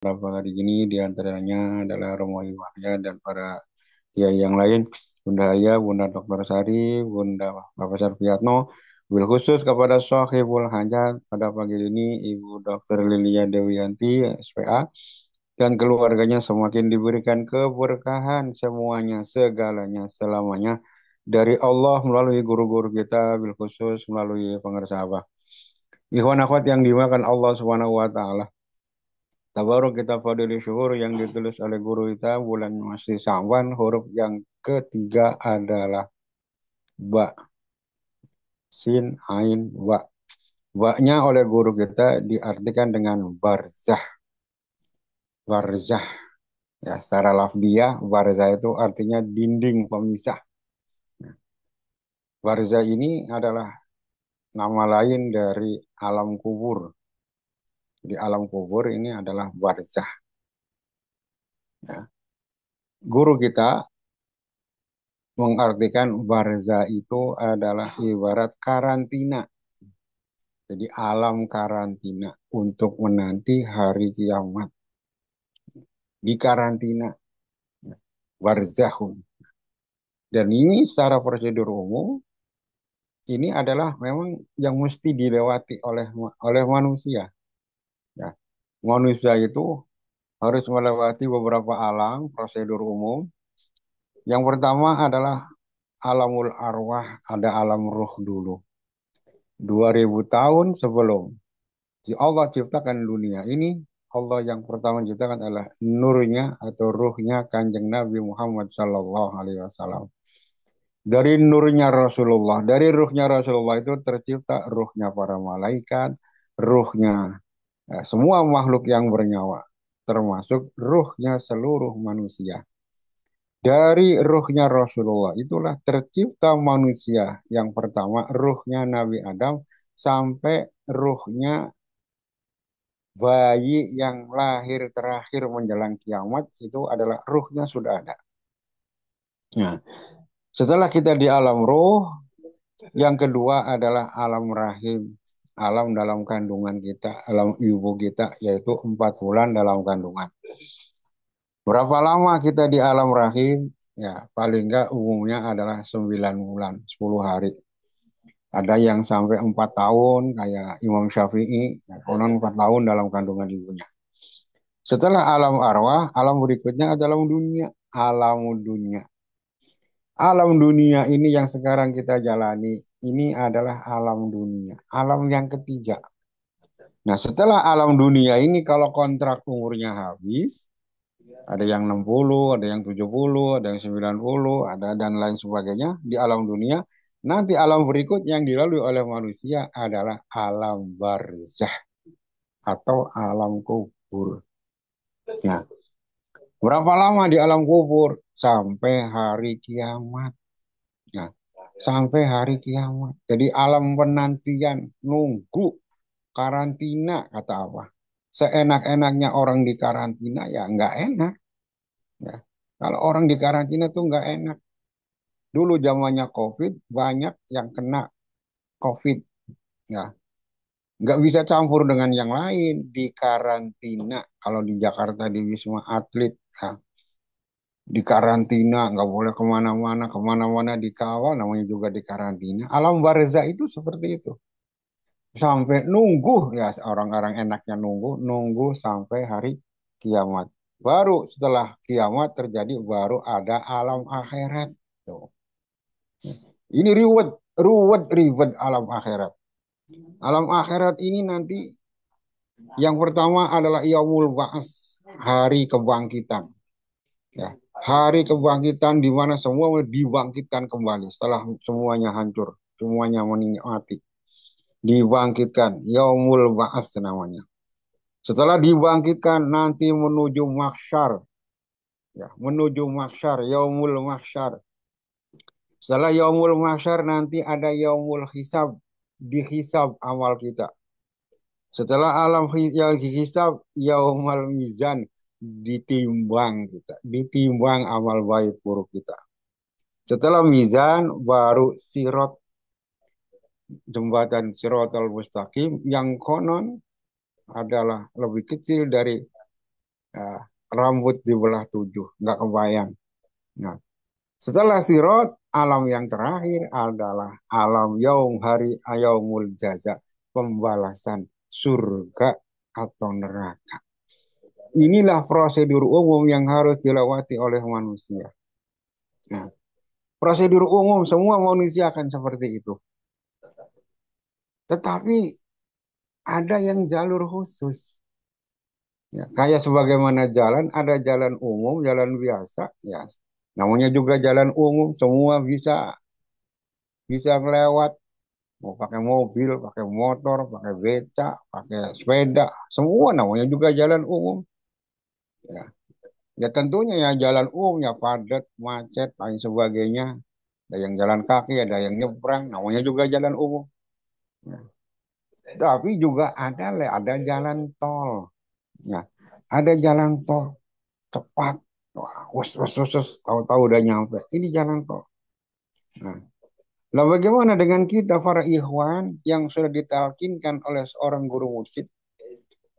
Beberapa hari ini diantaranya adalah Romo Iwahya dan para kiai yang lain, Bunda Aya, Bunda Dr. Sari, Bunda Bapak Sarpiatno, bil khusus kepada Sohibul Hajat pada pagi ini Ibu Dr. Lilia Dewianti, SPA, dan keluarganya semakin diberikan keberkahan semuanya, segalanya, selamanya dari Allah melalui guru-guru kita, bil khusus melalui pengarsa Abah. Ikhwan akhwat yang dimakan Allah Subhanahu wa taala. Tabaruk kita fadili syuhur yang ditulis oleh guru kita bulan masih Sya'ban, huruf yang ketiga adalah ba, sin, ain, wa. Ba-nya oleh guru kita diartikan dengan barzah. Barzah. Ya, secara lafdiyah, barzah itu artinya dinding pemisah. Barzah ini adalah nama lain dari alam kubur. Di alam kubur ini adalah barzah. Ya. Guru kita mengartikan barzah itu adalah ibarat karantina. Jadi alam karantina untuk menanti hari kiamat. Di karantina, barzahun. Dan ini secara prosedur umum, ini adalah memang yang mesti dilewati oleh manusia. Ya. Manusia itu harus melewati beberapa alam, prosedur umum. Yang pertama adalah alamul arwah, ada alam ruh dulu. 2000 tahun sebelum Allah ciptakan dunia ini, Allah yang pertama ciptakan adalah nurnya atau ruhnya Kanjeng Nabi Muhammad Sallallahu Alaihi Wasallam. Dari nurnya Rasulullah, dari ruhnya Rasulullah itu tercipta ruhnya para malaikat, ruhnya semua makhluk yang bernyawa, termasuk ruhnya seluruh manusia. Dari ruhnya Rasulullah itulah tercipta manusia yang pertama, ruhnya Nabi Adam, sampai ruhnya bayi yang lahir terakhir menjelang kiamat itu adalah ruhnya sudah ada. Nah, setelah kita di alam ruh, yang kedua adalah alam rahim, alam dalam kandungan kita, alam ibu kita, yaitu 4 bulan dalam kandungan. Berapa lama kita di alam rahim? Ya, paling enggak umumnya adalah 9 bulan, 10 hari. Ada yang sampai 4 tahun, kayak Imam Syafi'i, ya, konon 4 tahun dalam kandungan ibunya. Setelah alam arwah, alam berikutnya adalah dunia. Alam dunia. Alam dunia ini yang sekarang kita jalani, ini adalah alam dunia. Alam yang ketiga. Nah, setelah alam dunia ini kalau kontrak umurnya habis, ada yang 60, ada yang 70, ada yang 90, ada dan lain sebagainya di alam dunia. Nanti alam berikut yang dilalui oleh manusia adalah alam barzah atau alam kubur. Ya. Berapa lama di alam kubur? Sampai hari kiamat. Ya. Sampai hari kiamat. Jadi alam penantian, nunggu karantina, kata apa? Seenak-enaknya orang di karantina ya nggak enak. Ya. Kalau orang di karantina tuh nggak enak. Dulu zamannya COVID banyak yang kena COVID. Ya. Nggak bisa campur dengan yang lain di karantina. Kalau di Jakarta di Wisma Atlet, ya, di karantina, nggak boleh kemana-mana, kemana-mana dikawal, namanya juga di karantina. Alam barzah itu seperti itu. Sampai nunggu, ya orang-orang enaknya nunggu, nunggu sampai hari kiamat. Baru setelah kiamat terjadi, baru ada alam akhirat. Tuh. Ini ribet alam akhirat. Alam akhirat ini nanti yang pertama adalah yaumul ba'ats, hari kebangkitan. Ya, hari kebangkitan di mana semua dibangkitkan kembali setelah semuanya hancur, semuanya menikmati. Dibangkitkan, yaumul ba'ats namanya. Setelah dibangkitkan nanti menuju mahsyar, ya, menuju mahsyar, yaumul mahsyar. Setelah yaumul mahsyar nanti ada yaumul hisab, dihisab amal kita. Setelah alam yang dihisab, yaumal mizan, ditimbang kita, ditimbang amal baik buruk kita. Setelah mizan baru sirot, jembatan sirotol mustaqim yang konon adalah lebih kecil dari Ya, rambut dibelah tujuh, nggak kebayang. Nah, setelah sirot, alam yang terakhir adalah alam yaum hari yaumul jaza, pembalasan surga atau neraka. Inilah prosedur umum yang harus dilewati oleh manusia. Nah, prosedur umum semua manusia akan seperti itu. Tetapi ada yang jalur khusus. Ya, kayak sebagaimana jalan, ada jalan umum, jalan biasa. Ya, namanya juga jalan umum, semua bisa bisa melewat. Mau pakai mobil, pakai motor, pakai beca, pakai sepeda, semua namanya juga jalan umum. Ya, ya tentunya ya jalan umum ya padat, macet, lain sebagainya. Ada yang jalan kaki, ada yang nyebrang, namanya juga jalan umum. Ya. Tapi juga ada jalan tol. Ya, ada jalan tol cepat. Wah, tahu-tahu udah nyampe. Ini jalan tol. Nah, lah bagaimana dengan kita para ikhwan yang sudah ditalkinkan oleh seorang guru mursyid,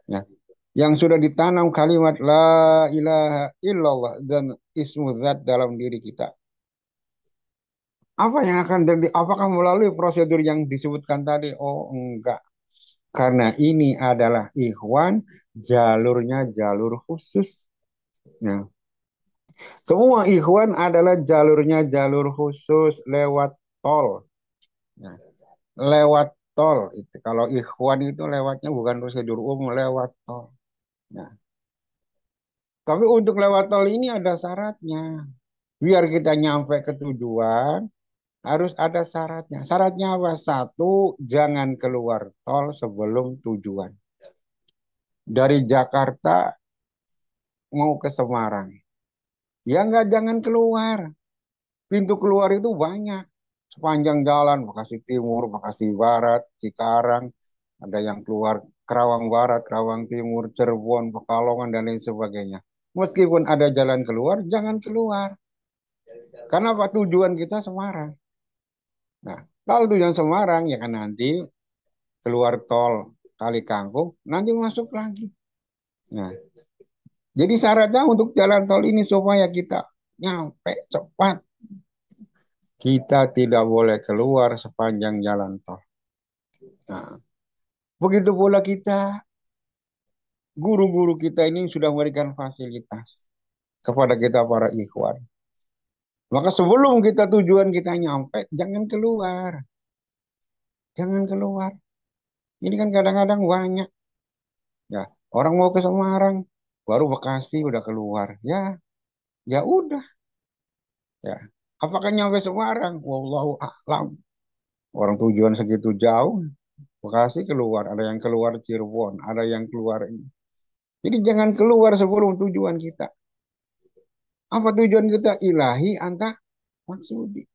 ya, yang sudah ditanam kalimat la ilaha illallah dan ismu zat dalam diri kita. Apa yang akan terjadi? Apakah melalui prosedur yang disebutkan tadi? Oh, enggak. Karena ini adalah ikhwan, jalurnya jalur khusus. Ya. Semua ikhwan adalah jalurnya jalur khusus lewat tol. Ya. Lewat tol. Itu. Kalau ikhwan itu lewatnya bukan prosedur umum, lewat tol. Ya. Tapi untuk lewat tol ini ada syaratnya. Biar kita nyampe ke tujuan, harus ada syaratnya. Syaratnya apa? Satu, jangan keluar tol sebelum tujuan. Dari Jakarta mau ke Semarang. Ya nggak, jangan keluar. Pintu keluar itu banyak. Sepanjang jalan, Bekasi Timur, Bekasi Barat, Cikarang. Ada yang keluar Kerawang Barat, Kerawang Timur, Cirebon, Pekalongan, dan lain sebagainya. Meskipun ada jalan keluar, jangan keluar. Karena apa? Tujuan kita Semarang. Nah, kalau tujuan Semarang, ya kan nanti keluar tol Kali Kangkung, nanti masuk lagi. Nah, jadi syaratnya untuk jalan tol ini supaya kita nyampe cepat. Kita tidak boleh keluar sepanjang jalan tol. Nah, begitu pula kita, guru-guru kita ini sudah memberikan fasilitas kepada kita para ikhwan. Maka sebelum kita tujuan kita nyampe, jangan keluar. Jangan keluar. Ini kan kadang-kadang banyak. Ya, orang mau ke Semarang, baru Bekasi udah keluar. Ya, ya udah. Ya, apakah nyampe Semarang? Wallahu a'lam. Orang tujuan segitu jauh, Bekasi keluar, ada yang keluar Cirebon, ada yang keluar ini. Jadi jangan keluar sebelum tujuan kita. Apa tujuan kita? Ilahi anta maksudi.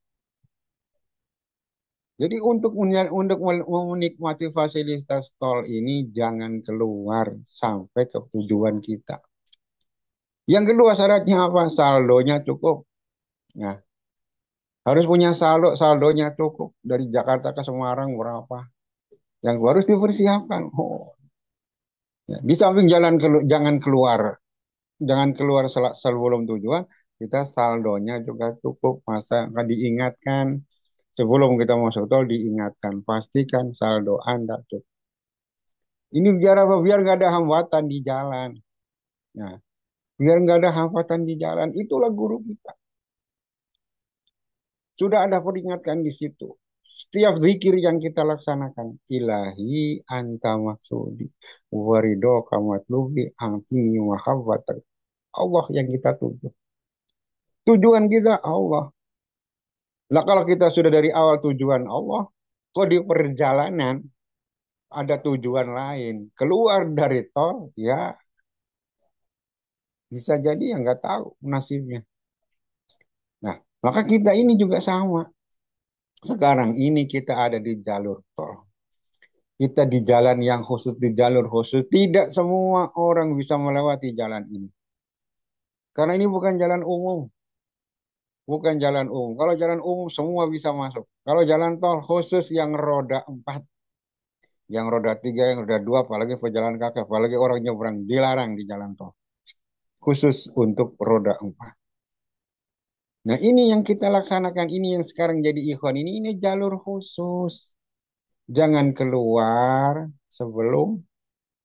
Jadi untuk menikmati fasilitas tol ini jangan keluar sampai ke tujuan kita. Yang kedua syaratnya apa? Saldonya cukup. Nah, harus punya saldonya cukup. Dari Jakarta ke Semarang berapa? Yang harus dipersiapkan. Oh, ya. Di samping jangan keluar sebelum tujuan, kita saldonya juga cukup. Masa nggak diingatkan sebelum kita masuk tol diingatkan, pastikan saldo Anda cukup. Ini biar apa? Biar nggak ada hambatan di jalan. Nah, biar nggak ada hambatan di jalan. Itulah guru kita. Sudah ada peringatkan di situ. Setiap zikir yang kita laksanakan. Ilahi anta maksudi. Warido kamatlubi angtini mahabbat. Allah yang kita tuju. Tujuan kita Allah. Lah kalau kita sudah dari awal tujuan Allah. Kok di perjalanan ada tujuan lain. Keluar dari tol. Ya bisa jadi ya nggak tahu nasibnya. Nah, maka kita ini juga sama. Sekarang ini kita ada di jalur tol. Kita di jalan yang khusus, di jalur khusus. Tidak semua orang bisa melewati jalan ini. Karena ini bukan jalan umum. Bukan jalan umum. Kalau jalan umum semua bisa masuk. Kalau jalan tol khusus yang roda 4. Yang roda 3, yang roda 2. Apalagi pejalan kaki. Apalagi orang nyebrang. Dilarang di jalan tol. khusus untuk roda 4. Nah, ini yang kita laksanakan, ini yang sekarang jadi ikhwan ini jalur khusus. Jangan keluar sebelum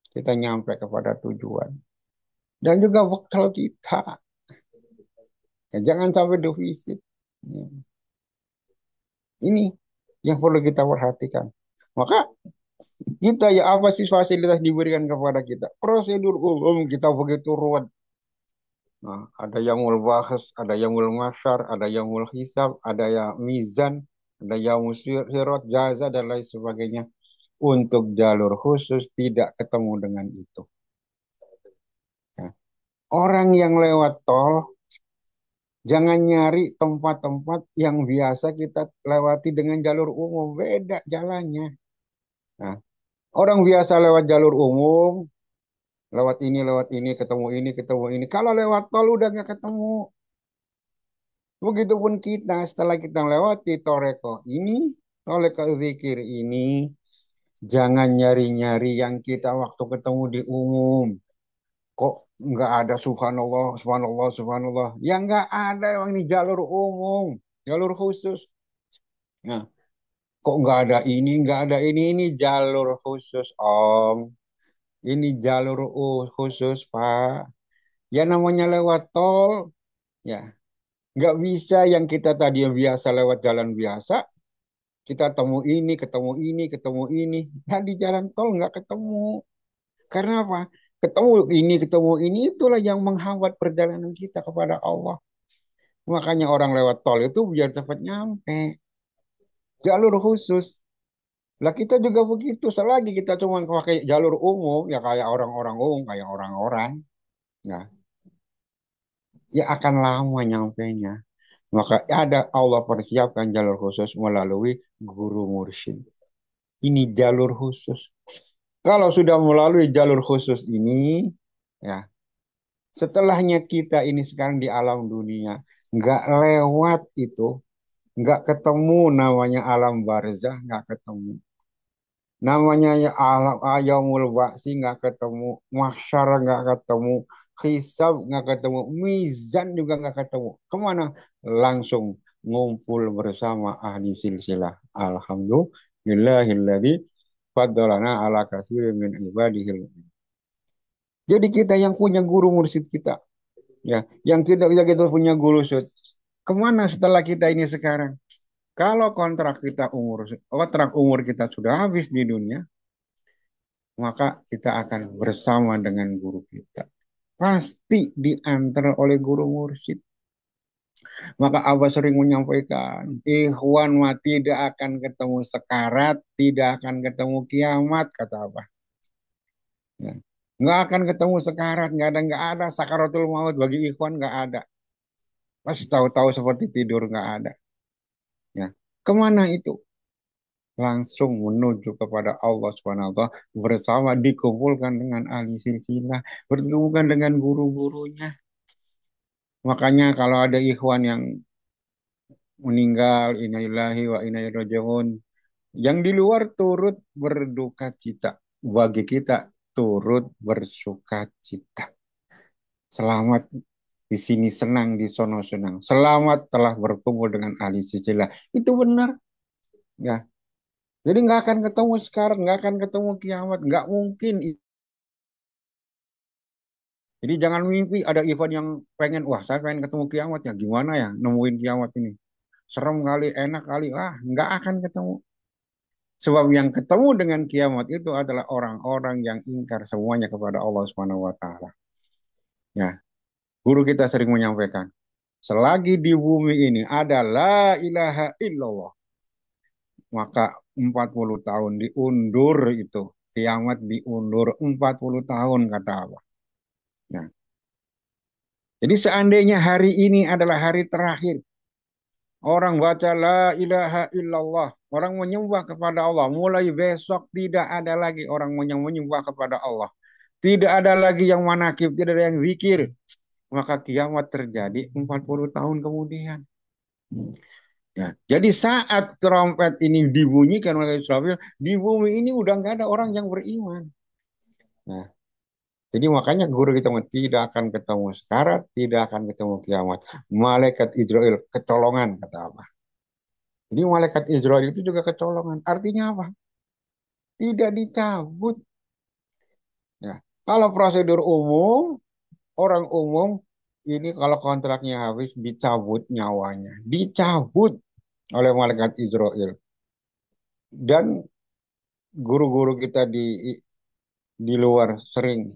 kita nyampe kepada tujuan. Dan juga bekal kita. Ya, jangan sampai defisit. Ya, ini yang perlu kita perhatikan. Maka kita ya apa sih fasilitas diberikan kepada kita? Prosedur umum kita begitu ruwet. Nah, ada yaumul bahas, ada yaumul masyar, ada yaumul hisab, ada yang mizan, ada yaumul sirat, jaza dan lain sebagainya. Untuk jalur khusus tidak ketemu dengan itu. Ya. Orang yang lewat tol jangan nyari tempat-tempat yang biasa kita lewati dengan jalur umum, beda jalannya. Nah, orang biasa lewat jalur umum, lewat ini, ketemu ini. Kalau lewat tol udah nggak ketemu. Begitupun kita setelah kita lewati toreko ini, toreko zikir ini, jangan nyari-nyari yang kita waktu ketemu di umum. Kok nggak ada subhanallah, subhanallah, subhanallah. Ya nggak ada yang ini jalur umum, jalur khusus. Nah, kok nggak ada ini, nggak ada ini jalur khusus, Om. Ini jalur khusus, Pak. Ya namanya lewat tol, ya nggak bisa yang kita tadi yang biasa lewat jalan biasa, kita ketemu ini, ketemu ini, ketemu ini. Nah di jalan tol nggak ketemu. Karena apa? Ketemu ini, itulah yang menghambat perjalanan kita kepada Allah. Makanya orang lewat tol itu biar cepat nyampe. Jalur khusus. Lah kita juga begitu. Selagi kita cuma pakai jalur umum, ya kayak orang-orang umum, kayak orang-orang. Nah, ya akan lama nyampenya. Maka ada Allah persiapkan jalur khusus melalui guru mursyid. Ini jalur khusus. Kalau sudah melalui jalur khusus ini, ya setelahnya kita ini sekarang di alam dunia, nggak lewat itu, nggak ketemu namanya alam barzah, nggak ketemu. Namanya ya alam ayamul ba'si nggak ketemu, mahsyar nggak ketemu, hisab nggak ketemu, mizan juga nggak ketemu. Kemana? Langsung ngumpul bersama ahli silsilah. Alhamdulillahilladzi faddalana ala katsirin min ibadihil. Jadi kita yang punya guru mursyid kita, ya, yang kita punya guru mursyid. Kemana setelah kita ini sekarang? Kalau kontrak umur kita sudah habis di dunia, maka kita akan bersama dengan guru kita. Pasti diantar oleh guru mursyid. Maka Abah sering menyampaikan, ikhwan mah tidak akan ketemu sekarat, tidak akan ketemu kiamat, kata Abah. Ya. Nggak akan ketemu sekarat, nggak ada sakaratul maut bagi ikhwan nggak ada. Pas tahu-tahu seperti tidur nggak ada. Ya. Kemana itu? Langsung menuju kepada Allah Subhanahu wa taala bersama dikumpulkan dengan ahli silsilah, berkumpulkan dengan guru-gurunya. Makanya kalau ada ikhwan yang meninggal, innalillahi wa inna ilaihi rajiun, yang di luar turut berduka cita, bagi kita turut bersuka cita. Selamat di sini senang, di sono senang. Selamat telah berkumpul dengan ahli silsilah. Itu benar, ya. Jadi nggak akan ketemu sekarang, nggak akan ketemu kiamat, nggak mungkin. Jadi jangan mimpi ada event yang pengen, wah saya pengen ketemu kiamat ya, gimana ya nemuin kiamat ini. Serem kali, enak kali, wah nggak akan ketemu. Sebab yang ketemu dengan kiamat itu adalah orang-orang yang ingkar semuanya kepada Allah Subhanahu wa taala. Ya, guru kita sering menyampaikan, selagi di bumi ini ada la ilaha illallah, maka 40 tahun diundur itu. Kiamat diundur 40 tahun kata Allah. Ya. Jadi seandainya hari ini adalah hari terakhir, orang baca la ilaha illallah, orang menyembah kepada Allah, mulai besok tidak ada lagi orang yang menyembah kepada Allah. Tidak ada lagi yang manakib, tidak ada yang zikir. Maka kiamat terjadi 40 tahun kemudian. Ya, jadi saat trompet ini dibunyikan oleh Israfil, di bumi ini udah nggak ada orang yang beriman. Nah, Jadi makanya guru kita tidak akan ketemu sekarat, tidak akan ketemu kiamat. Malaikat Israel kecolongan kata Allah. Jadi malaikat Israel itu juga kecolongan. Artinya apa? Tidak dicabut. Ya. Kalau prosedur umum, orang umum ini kalau kontraknya habis dicabut nyawanya, dicabut oleh malaikat Israel. Dan guru-guru kita di luar sering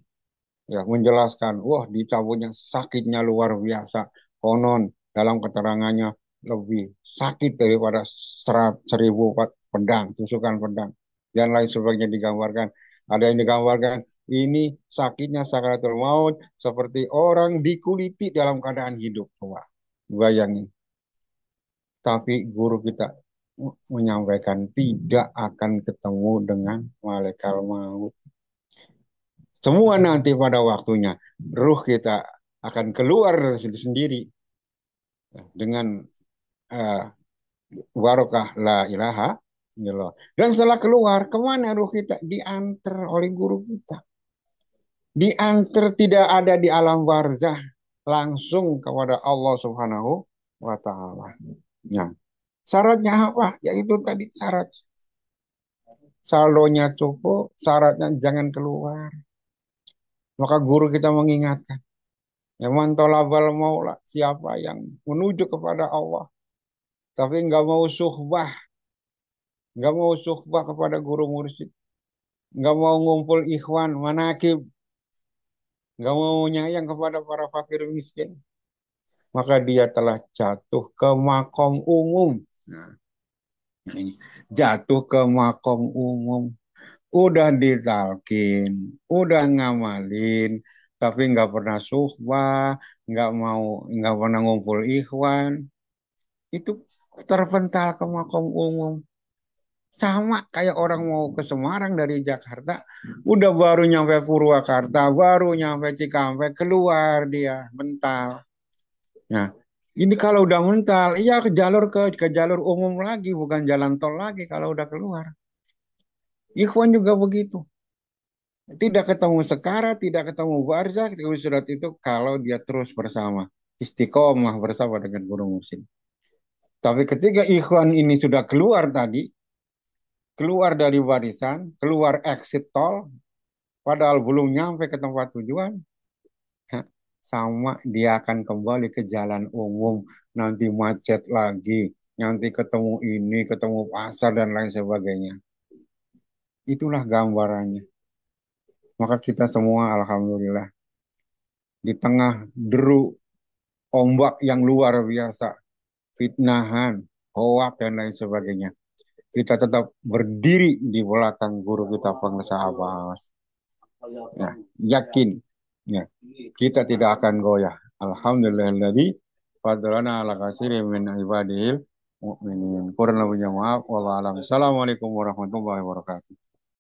ya menjelaskan, wah dicabutnya sakitnya luar biasa. Konon dalam keterangannya lebih sakit daripada 1.000 pedang, tusukan pedang. Dan lain sebagainya digambarkan. Ada yang digambarkan, ini sakitnya sakaratul maut seperti orang dikuliti dalam keadaan hidup. Coba, bayangin. Tapi guru kita menyampaikan tidak akan ketemu dengan malaikat maut. Semua nanti pada waktunya ruh kita akan keluar dari situ sendiri dengan uh, barokah la ilaha illallah. Dan setelah keluar, kemana ruh kita? Diantar oleh guru kita. Diantar tidak ada di alam barzah, langsung kepada Allah Subhanahu wa Ta'ala. Nah, syaratnya apa? Yaitu tadi syarat saldonya cukup, syaratnya jangan keluar. Maka guru kita mengingatkan, ya man tolabal maula, siapa yang menuju kepada Allah, tapi nggak mau suhbah kepada guru mursyid, nggak mau ngumpul ikhwan, manakib, nggak mau nyayang kepada para fakir miskin, maka dia telah jatuh ke makom umum. Nah, ini jatuh ke makom umum. Udah ditalkin, udah ngamalin, tapi nggak pernah suhbah, nggak pernah ngumpul ikhwan, itu terpental ke makom umum. Sama kayak orang mau ke Semarang dari Jakarta, udah baru nyampe Purwakarta, baru nyampe Cikampek, keluar dia mental. Nah, ini kalau udah mental, iya ke jalur umum lagi, bukan jalan tol lagi kalau udah keluar. Ikhwan juga begitu. Tidak ketemu sekarat, tidak ketemu barzah, ketemu surat itu kalau dia terus bersama. Istiqomah bersama dengan guru muslim. Tapi ketika ikhwan ini sudah keluar tadi, keluar dari barisan, keluar exit tol, padahal belum nyampe ke tempat tujuan, sama dia akan kembali ke jalan umum, nanti macet lagi, nanti ketemu ini, ketemu pasar dan lain sebagainya. Itulah gambarannya. Maka kita semua alhamdulillah di tengah deru ombak yang luar biasa, fitnahan, hoak dan lain sebagainya. Kita tetap berdiri di belakang guru kita pengusaha Abbas. Ya, yakin ya, kita tidak akan goyah. Alhamdulillahilladzi fadlana ala katsirin min ibadil mu'minin. Kurang lebihnya maaf. Wallahu a'lam. Assalamualaikum warahmatullahi wabarakatuh.